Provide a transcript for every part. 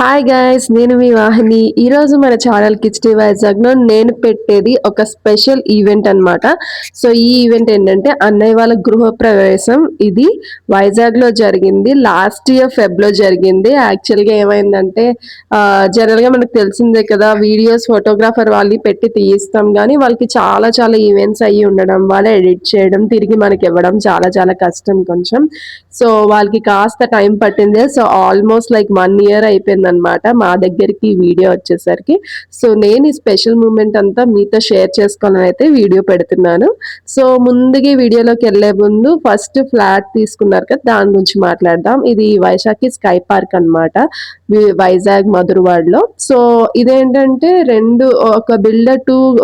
Hi guys, నేను మీ వాహిని. ఈరోజు మన ఛానల్ కిడ్స్ వైజాగ్లో నేను పెట్టేది ఒక స్పెషల్ ఈవెంట్ అన్నమాట. సో ఈ ఈవెంట్ ఏంటంటే అన్నయ్య వాళ్ళ గృహప్రవేశం. ఇది వైజాగ్లో జరిగింది. లాస్ట్ ఇయర్ ఫెబ్లో జరిగింది. యాక్చువల్గా ఏమైందంటే జనరల్గా మనకు తెలిసిందే కదా, వీడియోస్ ఫోటోగ్రాఫర్ వాళ్ళు పెట్టి తీయిస్తాం కానీ వాళ్ళకి చాలా చాలా ఈవెంట్స్ అయ్యి ఉండడం వల్ల ఎడిట్ చేయడం తిరిగి మనకి ఇవ్వడం చాలా చాలా కష్టం కొంచెం. సో వాళ్ళకి కాస్త టైం పట్టింది. సో ఆల్మోస్ట్ లైక్ 1 ఇయర్ అయిపోయిందనమాట మా దగ్గరికి ఈ వీడియో వచ్చేసరికి. సో నేను ఈ స్పెషల్ మూమెంట్ అంతా మీతో షేర్ చేసుకోవాలని అయితే వీడియో పెడుతున్నాను. సో ముందుగా ఈ వీడియోలోకి వెళ్ళే ముందు ఫస్ట్ ఫ్లాట్ తీసుకున్నారు కదా, దాని గురించి మాట్లాడదాం. ఇది వైశాఖి స్కై పార్క్ అనమాట, వైజాగ్ మధురవాడలో. సో ఇదేంటంటే ఒక బిల్డర్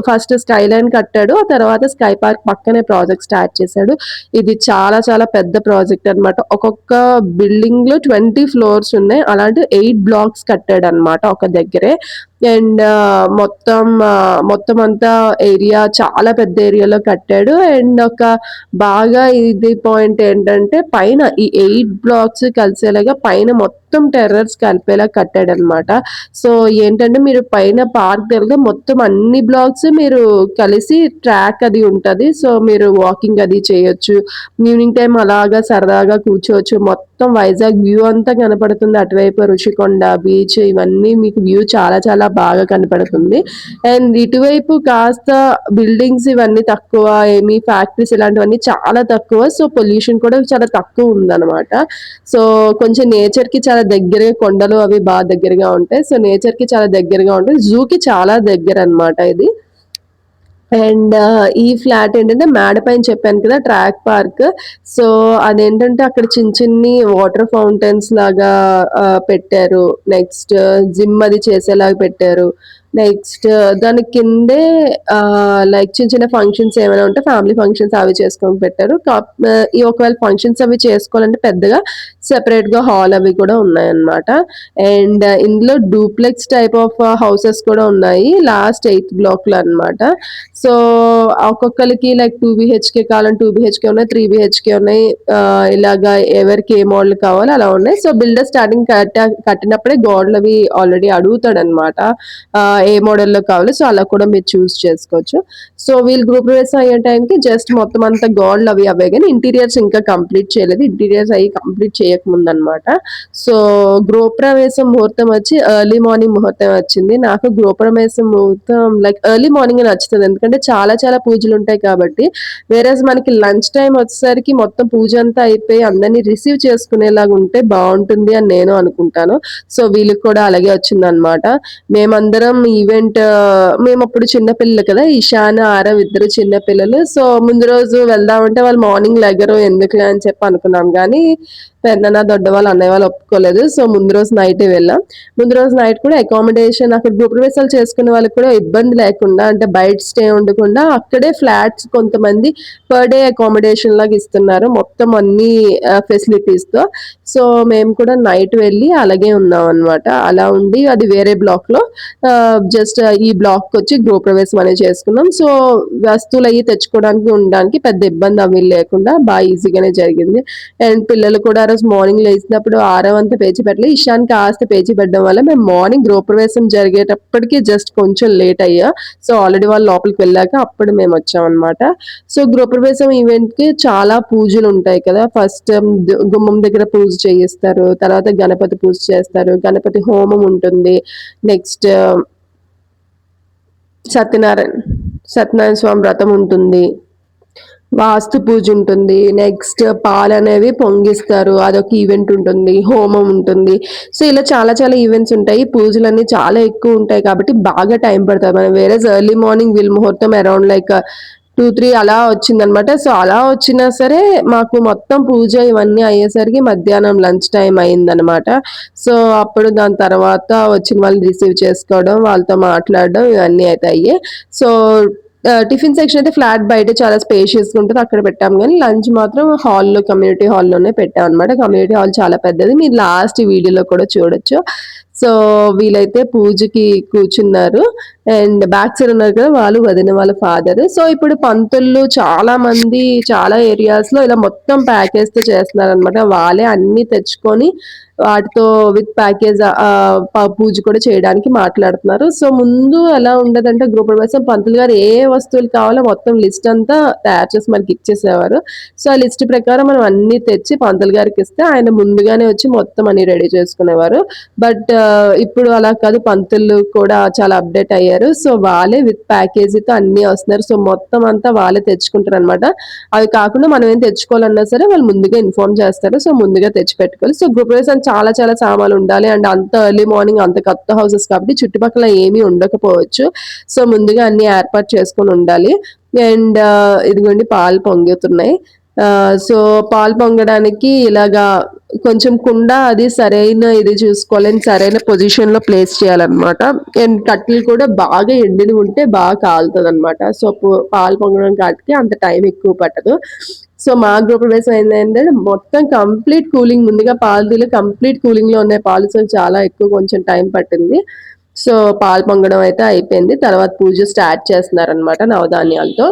ఫస్ట్ స్కై లైన్ కట్టాడు, ఆ తర్వాత స్కై పార్క్ పక్కనే ప్రాజెక్ట్ స్టార్ట్ చేశాడు. ఇది చాలా చాలా పెద్ద ప్రాజెక్ట్ అన్నమాట. ఒక్కొక్క బిల్డింగ్ లో 20 ఫ్లోర్స్ ఉన్నాయి. అలాంటి 8 బ్లాక్స్ కట్టాడు అనమాట ఒక దగ్గరే. అండ్ మొత్తం అంతా ఏరియా చాలా పెద్ద ఏరియాలో కట్టాడు. అండ్ ఒక బాగా ఇది పాయింట్ ఏంటంటే పైన ఈ 8 బ్లాక్స్ కలిసేలాగా పైన మొత్తం టెర్రర్స్ కలిపేలా కట్టాడు అనమాట. సో ఏంటంటే మీరు పైన పార్క్ దగ్గర మొత్తం అన్ని బ్లాక్స్ మీరు కలిసి ట్రాక్ అది ఉంటది. సో మీరు వాకింగ్ అది చేయొచ్చు. ఈవినింగ్ టైం అలాగా సరదాగా కూర్చోవచ్చు. మొత్తం వైజాగ్ వ్యూ అంతా కనపడుతుంది. అటువైపు రుషికొండ బీచ్ ఇవన్నీ మీకు వ్యూ చాలా చాలా బాగా కనపడుతుంది. అండ్ ఇటువైపు కాస్త బిల్డింగ్స్ ఇవన్నీ తక్కువ, ఏమి ఫ్యాక్టరీస్ ఇలాంటివన్నీ చాలా తక్కువ. సో పొల్యూషన్ కూడా చాలా తక్కువ ఉందన్నమాట. సో కొంచెం నేచర్ కి చాలా దగ్గరగా, కొండలు అవి బాగా దగ్గరగా ఉంటాయి. సో నేచర్ కి చాలా దగ్గరగా ఉంటాయి. జూకి చాలా దగ్గర అన్నమాట ఇది. అండ్ ఈ ఫ్లాట్ ఏంటంటే మేడ పైన చెప్పాను కదా ట్రాక్ పార్క్. సో అదేంటంటే అక్కడ చిన్న చిన్ని వాటర్ ఫౌంటైన్స్ లాగా పెట్టారు. నెక్స్ట్ జిమ్ అది చేసేలాగా పెట్టారు. నెక్స్ట్ దాని కిందే లైక్ చిన్న చిన్న ఫంక్షన్స్ ఏమైనా ఉంటే ఫ్యామిలీ ఫంక్షన్స్ అవి చేసుకొని పెట్టారు. ఈ ఒకవేళ ఫంక్షన్స్ అవి చేసుకోవాలంటే పెద్దగా సెపరేట్ గా హాల్ అవి కూడా ఉన్నాయన్నమాట. అండ్ ఇందులో డూప్లెక్స్ టైప్ ఆఫ్ హౌసెస్ కూడా ఉన్నాయి లాస్ట్ 8th బ్లాక్ లో అనమాట. సో ఒక్కొక్కరికి లైక్ 2 బిహెచ్కే కావాలని 2 బిహెచ్కే ఉన్నాయి, 3 బిహెచ్కే ఉన్నాయి. ఇలాగా ఎవరికి ఏ మోడల్ కావాలో అలా ఉన్నాయి. సో బిల్డర్ స్టార్టింగ్ కట్టినప్పుడే గోడలు అవి ఆల్రెడీ అడుగుతాడు అనమాట, ఏ మోడల్లో కావాలి. సో అలా కూడా మీరు చూస్ చేసుకోవచ్చు. సో వీళ్ళు గృహ ప్రవేశం అయ్యే టైంకి జస్ట్ మొత్తం అంతా గోడలు అవి అవే కానీ ఇంటీరియర్స్ ఇంకా కంప్లీట్ చేయలేదు. ఇంటీరియర్స్ అవి కంప్లీట్ చేయకముందు అనమాట. సో గృహప్రవేశం ముహూర్తం వచ్చి ఎర్లీ మార్నింగ్ ముహూర్తం వచ్చింది. నాకు గృహప్రవేశం ముహూర్తం లైక్ ఎర్లీ మార్నింగ్ నచ్చుతుంది, ఎందుకంటే చాలా చాలా పూజలు ఉంటాయి కాబట్టి. వేరే మనకి లంచ్ టైం వచ్చేసరికి మొత్తం పూజ అంతా అయిపోయి అందరినీ రిసీవ్ చేసుకునేలాగా ఉంటే బాగుంటుంది అని నేను అనుకుంటాను. సో వీళ్ళకి కూడా అలాగే వచ్చింది అనమాట. మేమందరం ఈవెంట్ మేము అప్పుడు చిన్నపిల్లలు కదా, ఇషాన్ ఆరవ్ ఇద్దరు చిన్నపిల్లలు. సో ముందు రోజు వెళ్దామంటే వాళ్ళు మార్నింగ్ లెగరు ఎందుకులే అని చెప్పి అనుకున్నాం కానీ పెద్దన్న దొడ్డ వాళ్ళు అన్నయ్య వాళ్ళు ఒప్పుకోలేదు. సో ముందు రోజు నైట్ వెళ్ళాం. ముందు రోజు నైట్ కూడా అకామిడేషన్ అక్కడ గృహప్రవేశాలు చేసుకునే వాళ్ళకి కూడా ఇబ్బంది లేకుండా, అంటే బయట స్టే ఉండకుండా అక్కడే ఫ్లాట్స్ కొంతమంది పర్ డే అకామిడేషన్ లాగా ఇస్తున్నారు మొత్తం అన్ని ఫెసిలిటీస్ తో. సో మేము కూడా నైట్ వెళ్ళి అలాగే ఉన్నాం అనమాట. అలా ఉండి అది వేరే బ్లాక్ లో జస్ట్ ఈ బ్లాక్ వచ్చి గృహప్రవేశం అనేది చేసుకున్నాం. సో వస్తువులు అవి తెచ్చుకోవడానికి ఉండడానికి పెద్ద ఇబ్బంది అవి లేకుండా బాగా ఈజీగానే జరిగింది. అండ్ పిల్లలు కూడా ఆ రోజు మార్నింగ్ లేచినప్పుడు ఆరవ్ అంతా పేచి పెట్టలేదు, ఇషాన్ కాస్త పేచి పెట్టడం వల్ల మేము మార్నింగ్ గృహప్రవేశం జరిగేటప్పటికి జస్ట్ కొంచెం లేట్ అయ్యా. సో ఆల్రెడీ వాళ్ళు లోపలికి వెళ్ళాక అప్పుడు మేము వచ్చాం అనమాట. సో గృహప్రవేశం ఈవెంట్ కి చాలా పూజలు ఉంటాయి కదా. ఫస్ట్ గుమ్మం దగ్గర పూజ చేయిస్తారు, తర్వాత గణపతి పూజ చేస్తారు, గణపతి హోమం ఉంటుంది. నెక్స్ట్ సత్యనారాయణ స్వామి వ్రతం ఉంటుంది, వాస్తు పూజ ఉంటుంది. నెక్స్ట్ పాలు అనేవి పొంగిస్తారు, అదొక ఈవెంట్ ఉంటుంది, హోమం ఉంటుంది. సో ఇలా చాలా చాలా ఈవెంట్స్ ఉంటాయి. పూజలన్నీ చాలా ఎక్కువ ఉంటాయి కాబట్టి బాగా టైం పడుతుంది. మనం వేరే ఎర్లీ మార్నింగ్ వీల్ ముహూర్తం అరౌండ్ లైక్ 2-3 అలా వచ్చిందనమాట. సో అలా వచ్చినా సరే మాకు మొత్తం పూజ ఇవన్నీ అయ్యేసరికి మధ్యాహ్నం లంచ్ టైం అయిందనమాట. సో అప్పుడు దాని తర్వాత వచ్చిన వాళ్ళని రిసీవ్ చేసుకోవడం, వాళ్ళతో మాట్లాడడం ఇవన్నీ అయితే అయ్యాయి. సో టిఫిన్ సెక్షన్ అయితే ఫ్లాట్ బయట చాలా స్పేషియస్గా ఉంటుంది, అక్కడ పెట్టాం. కానీ లంచ్ మాత్రం హాల్లో, కమ్యూనిటీ హాల్లోనే పెట్టాం అనమాట. కమ్యూనిటీ హాల్ చాలా పెద్దది, మీరు లాస్ట్ వీడియోలో కూడా చూడొచ్చు. సో వీళ్ళైతే పూజకి కూర్చున్నారు. అండ్ బ్యాక్ సైడ్ ఉన్నారు కదా వాళ్ళు వదిన వాళ్ళ ఫాదర్. సో ఇప్పుడు పంతులు చాలా మంది చాలా ఏరియాస్ లో ఇలా మొత్తం ప్యాకేజ్ తో చేస్తున్నారు అనమాట. వాళ్ళే అన్ని తెచ్చుకొని వాటితో విత్ ప్యాకేజ్ పూజ కూడా చేయడానికి మాట్లాడుతున్నారు. సో ముందు ఎలా ఉండదంటే గృహప్రవేశం పంతులు గారు ఏ వస్తువులు కావాలో మొత్తం లిస్ట్ అంతా తయారు చేసి మనకి ఇచ్చేసేవారు. సో ఆ లిస్ట్ ప్రకారం మనం అన్ని తెచ్చి పంతులు గారికి ఇస్తే ఆయన ముందుగానే వచ్చి మొత్తం అన్ని రెడీ చేసుకునేవారు. బట్ ఇప్పుడు అలా కాదు, పంతులు కూడా చాలా అప్డేట్ అయ్యారు. సో వాళ్ళే విత్ ప్యాకేజీతో అన్ని వస్తున్నారు. సో మొత్తం అంతా వాళ్ళే తెచ్చుకుంటారు అనమాట. అవి కాకుండా మనం ఏం తెచ్చుకోవాలన్నా సరే వాళ్ళు ముందుగా ఇన్ఫార్మ్ చేస్తారు. సో ముందుగా తెచ్చి పెట్టుకోవాలి. సో గృహప్రవేశం చాలా చాలా సామాన్లు ఉండాలి. అండ్ అంత ఎర్లీ మార్నింగ్ అంత కొత్త హౌసెస్ కాబట్టి చుట్టుపక్కల ఏమీ ఉండకపోవచ్చు. సో ముందుగా అన్ని ఏర్పాటు చేసుకొని ఉండాలి. అండ్ ఇదిగోండి పాలు పొంగుతున్నాయి. సో పాలు పొంగడానికి ఇలాగా కొంచెం కుండ అది సరైన ఇది చూసుకోవాలి అండ్ సరైన పొజిషన్ లో ప్లేస్ చేయాలన్నమాట. అండ్ కట్టెలు కూడా బాగా ఎండిని ఉంటే బాగా కాలుతుంది అనమాట. సో పాలు పొంగడం కాటికి అంత టైం ఎక్కువ పట్టదు. సో మా గృహప్రవేశం ఏంటంటే మొత్తం కంప్లీట్ కూలింగ్, ముందుగా పాలు తీలు కంప్లీట్ కూలింగ్ లో ఉన్నాయి పాలు. సో చాలా ఎక్కువ కొంచెం టైం పట్టింది. సో పాలు పొంగడం అయితే అయిపోయింది. తర్వాత పూజ స్టార్ట్ చేస్తున్నారు అనమాట నవధాన్యాలతో.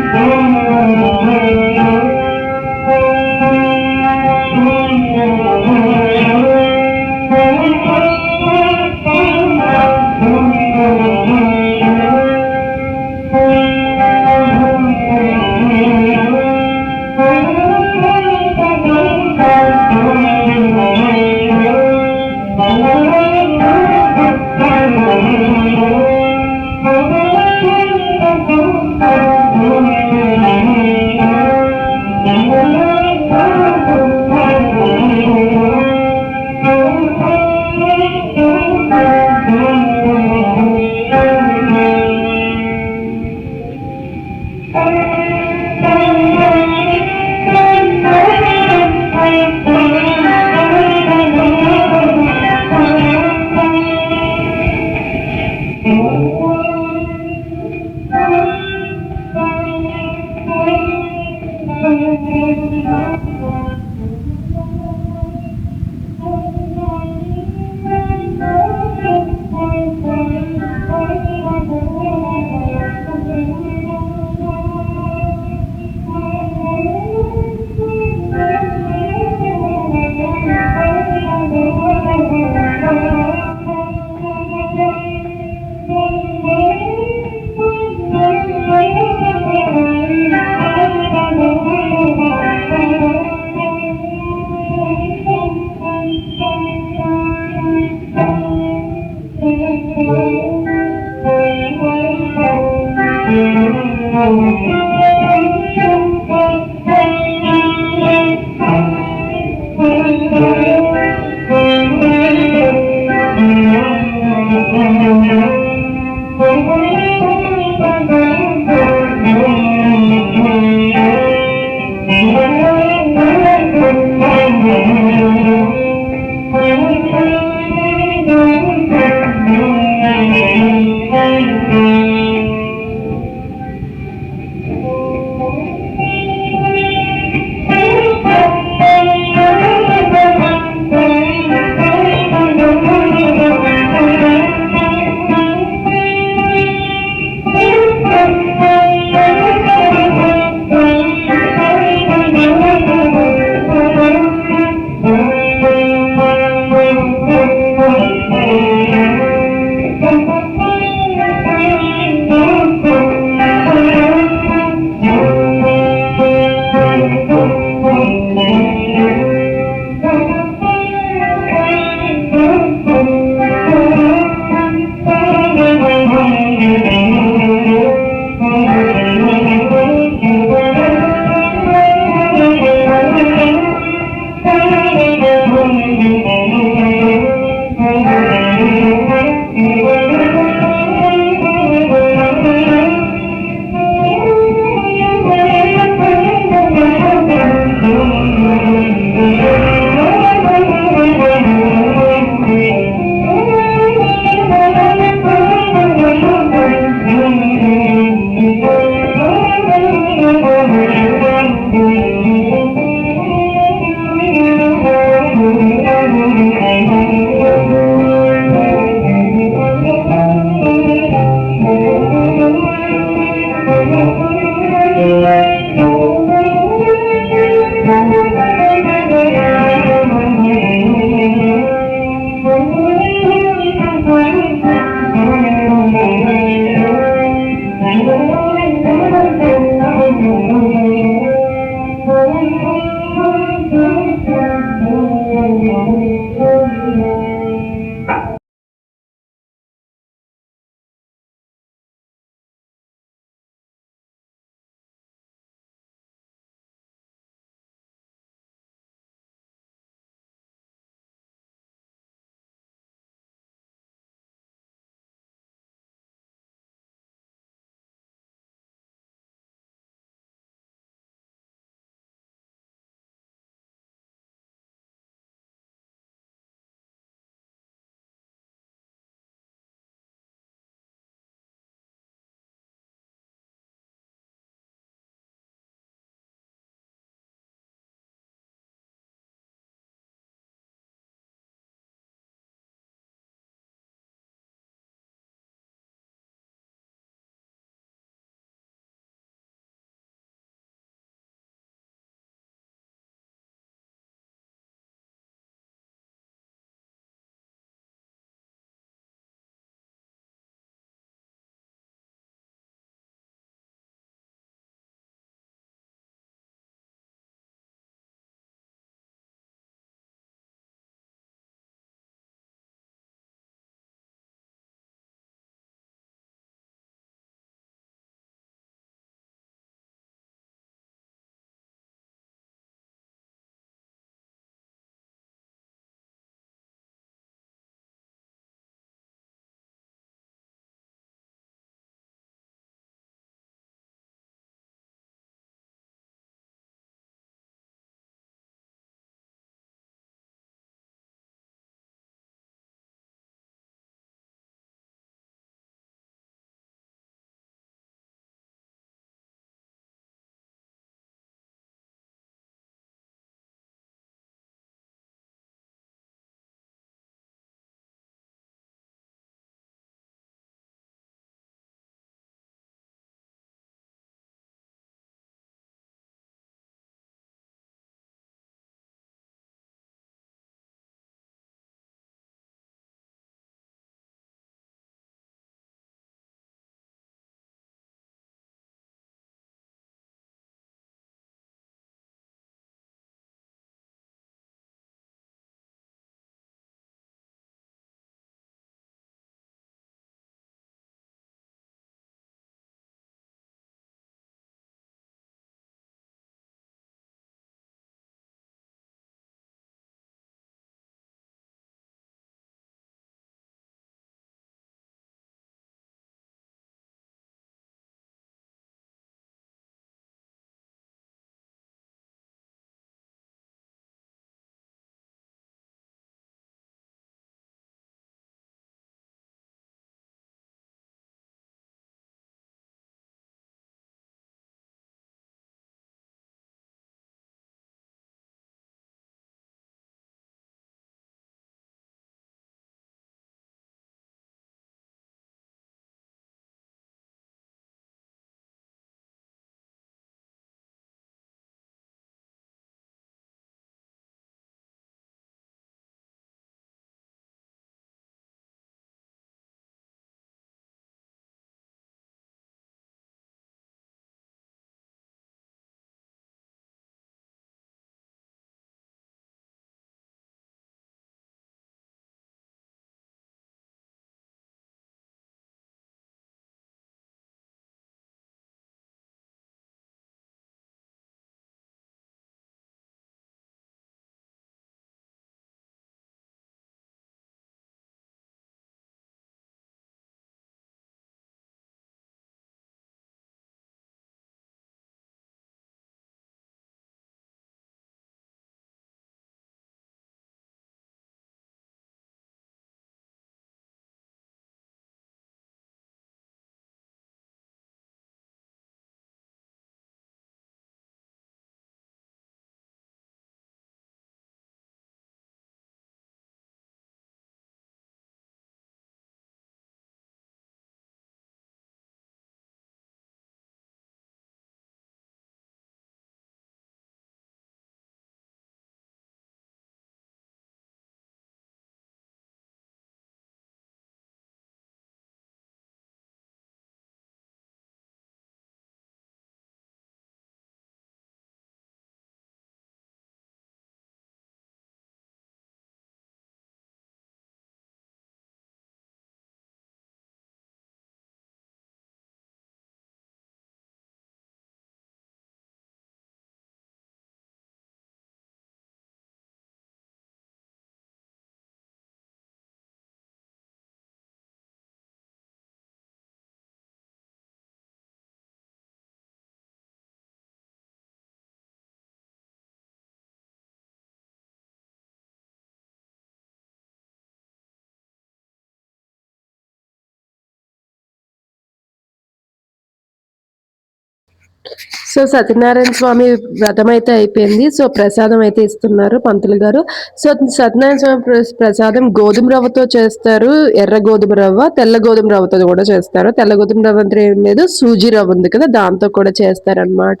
సో సత్యనారాయణ స్వామి వ్రతం అయితే అయిపోయింది. సో ప్రసాదం అయితే ఇస్తున్నారు పంతులు గారు. సో సత్యనారాయణ స్వామి ప్రసాదం గోధుమ రవ్వతో చేస్తారు. ఎర్ర గోధుమ రవ్వ, తెల్ల గోధుమ రవ్వతో కూడా చేస్తారు. తెల్ల గోధుమ రవ్వ అంటే ఏం లేదు, సూజీ రవ్వ ఉంది కదా, దాంతో కూడా చేస్తారనమాట.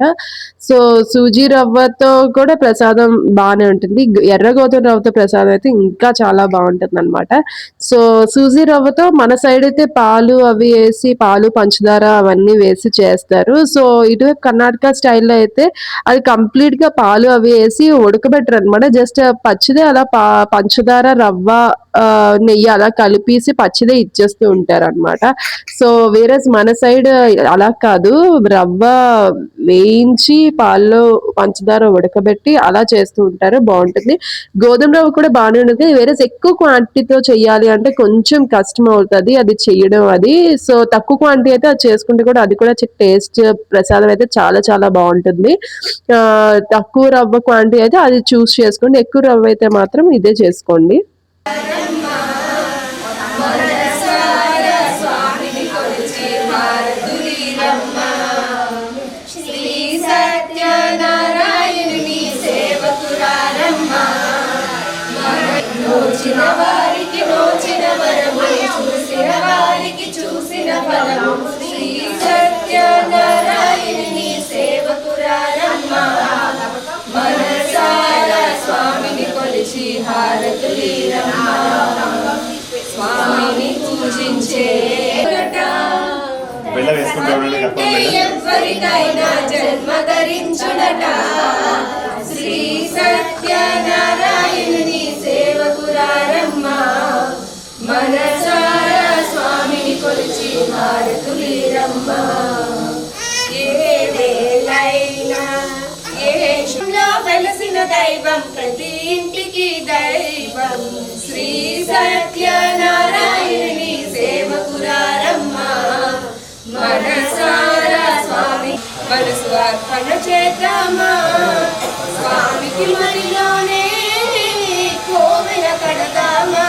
సో సూజీ రవ్వతో కూడా ప్రసాదం బాగానే ఉంటుంది. ఎర్ర గోధుమ రవ్వతో ప్రసాదం అయితే ఇంకా చాలా బాగుంటుంది అనమాట. సో సూజీ రవ్వతో మన సైడ్ అయితే పాలు అవి వేసి, పాలు పంచదార అవన్నీ వేసి చేస్తారు. సో ఇటువైపు కర్ణాటక స్టైల్లో అయితే అది కంప్లీట్ గా పాలు అవి వేసి ఉడకబెట్టరు అనమాట. జస్ట్ పచ్చిదే అలా పంచదార రవ్వ నెయ్యి అలా కలిపేసి పచ్చిదే ఇచ్చేస్తూ ఉంటారు అనమాట. సో వేరే మన సైడ్ అలా కాదు, రవ్వ వేయించి పాల్లో పంచదార ఉడకబెట్టి అలా చేస్తూ ఉంటారు, బాగుంటుంది. గోధుమ రవ్వ కూడా బాగానే ఉంటుంది. వేరే ఎక్కువ క్వాంటిటీతో చెయ్యాలి అంటే కొంచెం కష్టం అవుతుంది అది చెయ్యడం. అది సో తక్కువ క్వాంటిటీ అయితే అది చేసుకుంటే కూడా అది కూడా టేస్ట్ ప్రసాదం అయితే చాలా చాలా బాగుంటుంది. తక్కువ రవ్వ క్వాంటిటీ అయితే అది చూస్ చేసుకోండి, ఎక్కువ రవ్వ అయితే మాత్రం ఇదే చేసుకోండి. నోచిన వారికి నోచిన వరము, చూసిన వారికి చూసిన ఫలము, శ్రీ సత్యనారాయణుని సేవకురారమ్మ. మనసారా స్వామిని కొలిచి హారతులీరమ్మ, స్వామిని పూజించే ఎవరికైనా జన్మ ధరించునట. శ్రీ సత్యనారాయణుని సేవకురారమ్మ. మనసారా స్వామిని కొలిచి హారతులీరమ్మ. ఏ వేళైనా ఏ క్షణంలో వెలసిన దైవం, ప్రతి ఇంటికి దైవం. శ్రీ సత్యనారాయణుని సేవకురారమ్మ. మనసారా స్వామి మనసు అర్పణ చేద్దామా, స్వామికి మరిలోనే కోవెల కడదామా.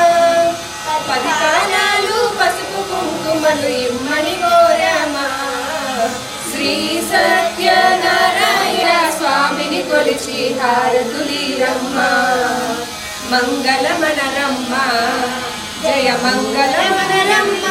10 కాలాలు పసుపు కుంకుమలు ఇమ్మని కోరామా. శ్రీ సత్యనారాయణ స్వామిని కొలిచి హారతులీరమ్మ. మంగళమనరమ్మ, జయ మంగళమనరమ్మ.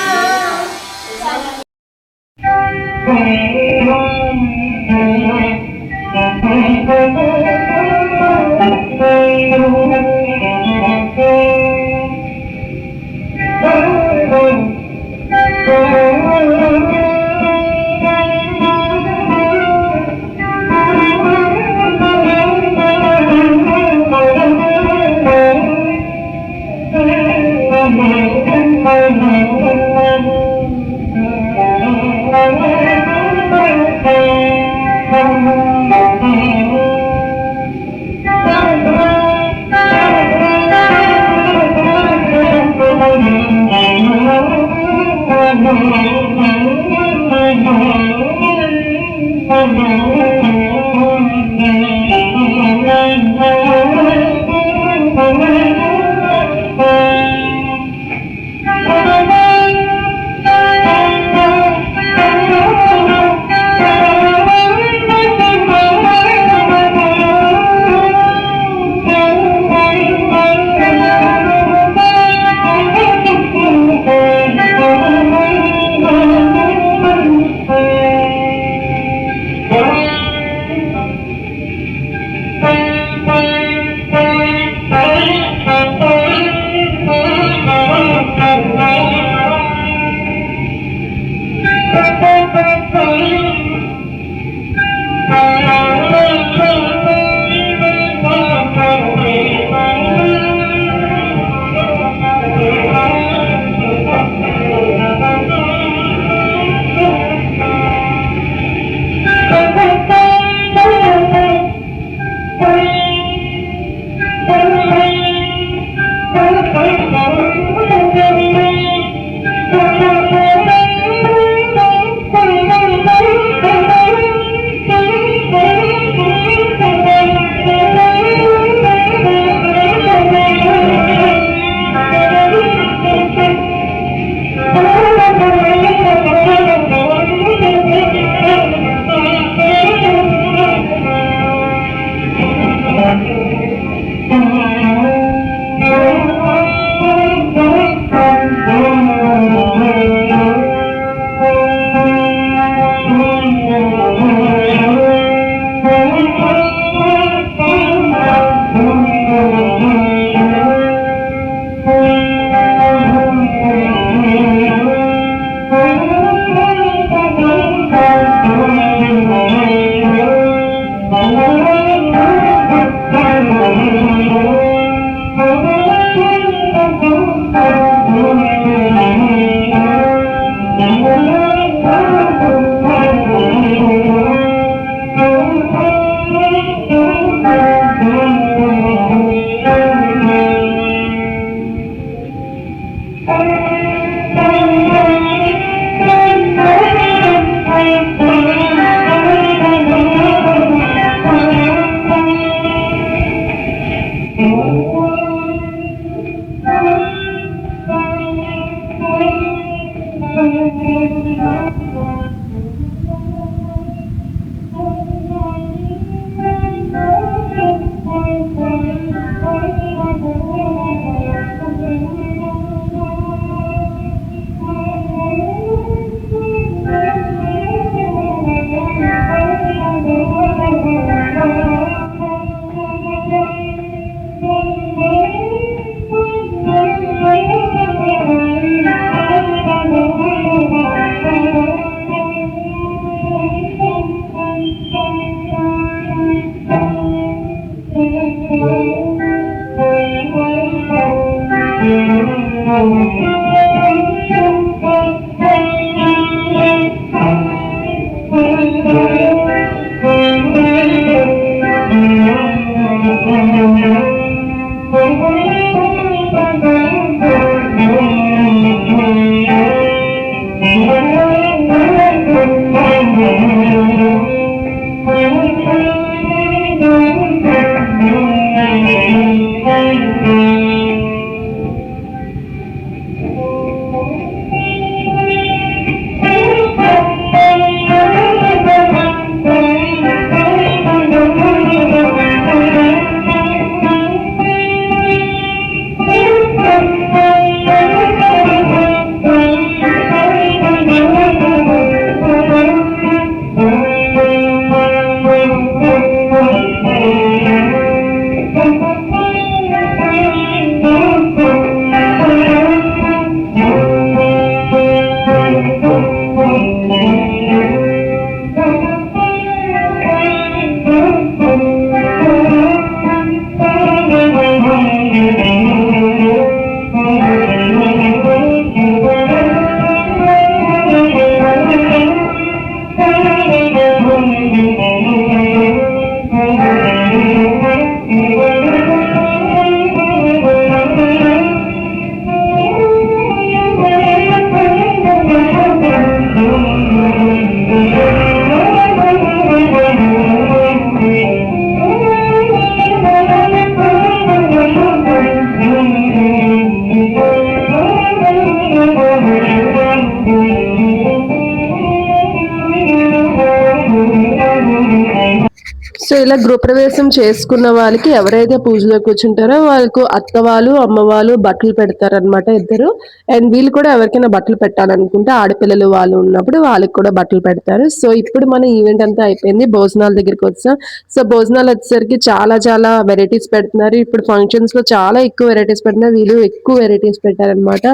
సో ఇలా గృహప్రవేశం చేసుకున్న వాళ్ళకి ఎవరైతే పూజలో కూర్చుంటారో వాళ్ళకు అత్త వాళ్ళు అమ్మ వాళ్ళు బట్టలు పెడతారనమాట ఇద్దరు. అండ్ వీళ్ళు కూడా ఎవరికైనా బట్టలు పెట్టాలనుకుంటే ఆడపిల్లలు వాళ్ళు ఉన్నప్పుడు వాళ్ళకి కూడా బట్టలు పెడతారు. సో ఇప్పుడు మన ఈవెంట్ అంతా అయిపోయింది, భోజనాల దగ్గరికి వచ్చాం. సో భోజనాలు వచ్చేసరికి చాలా చాలా వెరైటీస్ పెడుతున్నారు. ఇప్పుడు ఫంక్షన్స్ లో చాలా ఎక్కువ వెరైటీస్ పెట్టినారు, వీళ్ళు ఎక్కువ వెరైటీస్ పెట్టారనమాట.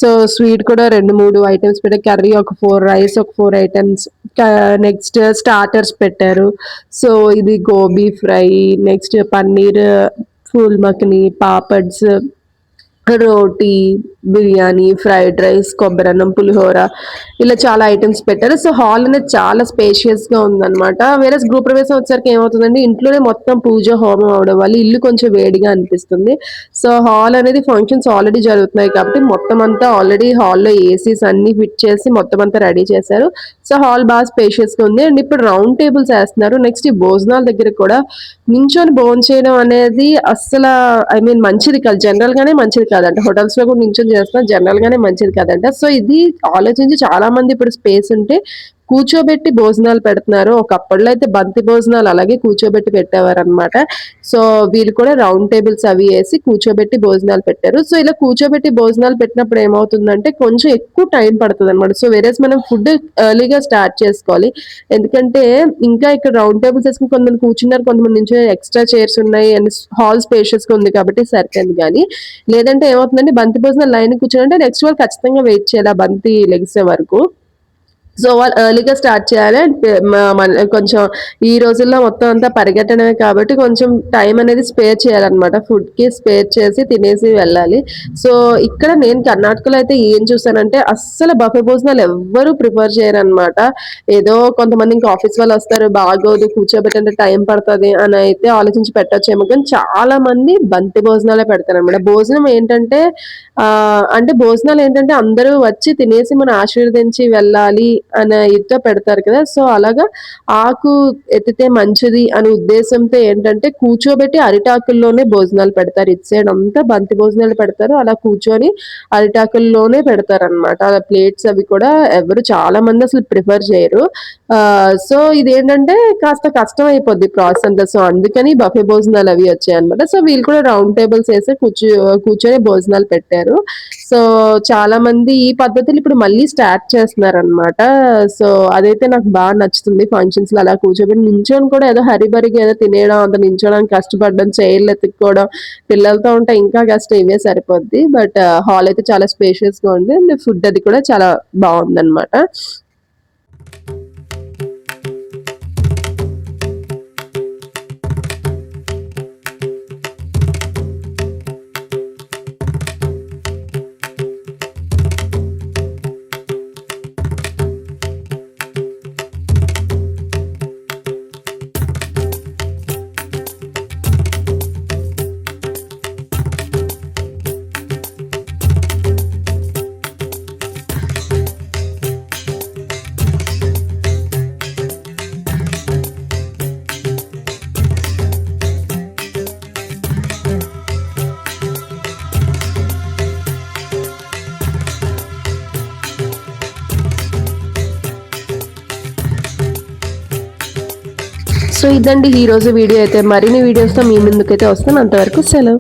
సో స్వీట్ కూడా 2-3 ఐటమ్స్ పెట్టారు, కర్రీ ఒక 4, రైస్ ఒక 4 ఐటమ్స్, నెక్స్ట్ స్టార్టర్స్ పెట్టారు. సో ఇది gobi fry, next paneer phool makhani, papads, roti, biryani, fried rice, కొబ్బరన్నం, పులిహోర, ఇలా చాలా ఐటమ్స్ పెట్టారు. సో హాల్ అనేది చాలా స్పేషియస్ గా ఉందన్నమాట. వేరే గృహ ప్రవేశం వచ్చేసరికి ఏమవుతుందంటే ఇంట్లోనే మొత్తం పూజ హోమం అవడం వల్ల ఇల్లు కొంచెం వేడిగా అనిపిస్తుంది. సో హాల్ అనేది ఫంక్షన్స్ ఆల్రెడీ జరుగుతున్నాయి కాబట్టి మొత్తం అంతా ఆల్రెడీ హాల్లో ఏసీస్ అన్ని ఫిట్ చేసి మొత్తం అంతా రెడీ చేశారు. సో హాల్ బాగా స్పేషియస్ గా ఉంది. అండ్ ఇప్పుడు రౌండ్ టేబుల్స్ వేస్తున్నారు. నెక్స్ట్ ఈ భోజనాల దగ్గర కూడా నించొని భోజనం చేయడం అనేది అస్సలు మంచిది కాదు, జనరల్ గానే మంచిది కాదంట. హోటల్స్ లో కూడా నించొని చేస్తున్నా, జనరల్ గానే మంచిది కాదంట. సో ఇది ఆలోచించి చాలా మంది ఇప్పుడు స్పేస్ ఉంటే కూర్చోబెట్టి భోజనాలు పెడుతున్నారు. ఒకప్పట్లో అయితే బంతి భోజనాలు అలాగే కూర్చోబెట్టి పెట్టేవారు అనమాట. సో వీళ్ళు కూడా రౌండ్ టేబుల్స్ అవి వేసి కూర్చోబెట్టి భోజనాలు పెట్టారు. సో ఇలా కూర్చోబెట్టి భోజనాలు పెట్టినప్పుడు ఏమవుతుందంటే కొంచెం ఎక్కువ టైం పడుతుంది అనమాట. సో వేరేస్ మనం ఫుడ్ ఎర్లీగా స్టార్ట్ చేసుకోవాలి, ఎందుకంటే ఇంకా ఇక్కడ రౌండ్ టేబుల్స్ వేసుకుని కొంతమంది కూర్చున్నారు, కొంతమంది నుంచి ఎక్స్ట్రా చైర్స్ ఉన్నాయి అండ్ హాల్ స్పేషియస్ గా ఉంది కాబట్టి సరిపోయింది. కానీ లేదంటే ఏమవుతుందంటే బంతి భోజనాలు లైన్ కూర్చుంటే నెక్స్ట్ వాళ్ళు ఖచ్చితంగా వెయిట్ చేయాలి ఆ బంతి లెగిసే వరకు. సో వాళ్ళు ఎర్లీగా స్టార్ట్ చేయాలి. కొంచెం ఈ రోజుల్లో మొత్తం అంతా పరిగెట్టడమే కాబట్టి కొంచెం టైం అనేది స్పేర్ చేయాలన్నమాట, ఫుడ్ కి స్పేర్ చేసి తినేసి వెళ్ళాలి. సో ఇక్కడ నేను కర్ణాటకలో అయితే ఏం చూసానంటే అస్సలు బఫే భోజనాలు ఎవ్వరూ ప్రిఫర్ చేయరు అనమాట. ఏదో కొంతమంది ఇంకా ఆఫీస్ వాళ్ళు వస్తారు, బాగోదు కూర్చోబెట్టంటే టైం పడుతుంది అని అయితే ఆలోచించి పెట్టొచ్చేమో, కానీ చాలా మంది బంతి భోజనాలే పెడతారు అనమాట. భోజనం ఏంటంటే భోజనాలు ఏంటంటే అందరూ వచ్చి తినేసి మనం ఆశీర్వదించి వెళ్ళాలి అనే ఇదితో పెడతారు కదా. సో అలాగా ఆకు ఎత్తితే మంచిది అనే ఉద్దేశంతో ఏంటంటే కూర్చోబెట్టి అరిటాకుల్లోనే భోజనాలు పెడతారు. ఇటు సైడ్ అంతా బంతి భోజనాలు పెడతారు, అలా కూర్చొని అరిటాకుల్లోనే పెడతారు అనమాట. అలా ప్లేట్స్ అవి కూడా ఎవరు చాలా మంది అసలు ప్రిఫర్ చేయరు. సో ఇదేంటంటే కాస్త కష్టం అయిపోద్ది ప్రాసెస్ అంతా. సో అందుకని బఫే భోజనాలు అవి వచ్చాయి అనమాట. సో వీళ్ళు కూడా రౌండ్ టేబుల్స్ వేసి కూర్చొని భోజనాలు పెట్టారు. సో చాలా మంది ఈ పద్ధతులు ఇప్పుడు మళ్ళీ స్టార్ట్ చేస్తున్నారు అనమాట. సో అదైతే నాకు బాగా నచ్చుతుంది. ఫంక్షన్స్ లో అలా కూర్చోబెట్టి నించొని కూడా ఏదో హరిబరిగా ఏదో తినేయడం, అంత నించోడానికి కష్టపడడం, చైర్లు ఎత్తుక్కోవడం, పిల్లలతో ఉంటే ఇంకా కష్టం, ఇవే సరిపోద్ది. బట్ హాల్ అయితే చాలా స్పేషియస్ గా ఉంది అండ్ ఫుడ్ అది కూడా చాలా బాగుంది అనమాట. సో ఇదండి ఈ రోజు వీడియో అయితే. మరిన్ని వీడియోస్తో మీ ముందుకైతే వస్తాను. అంతవరకు సెలవు.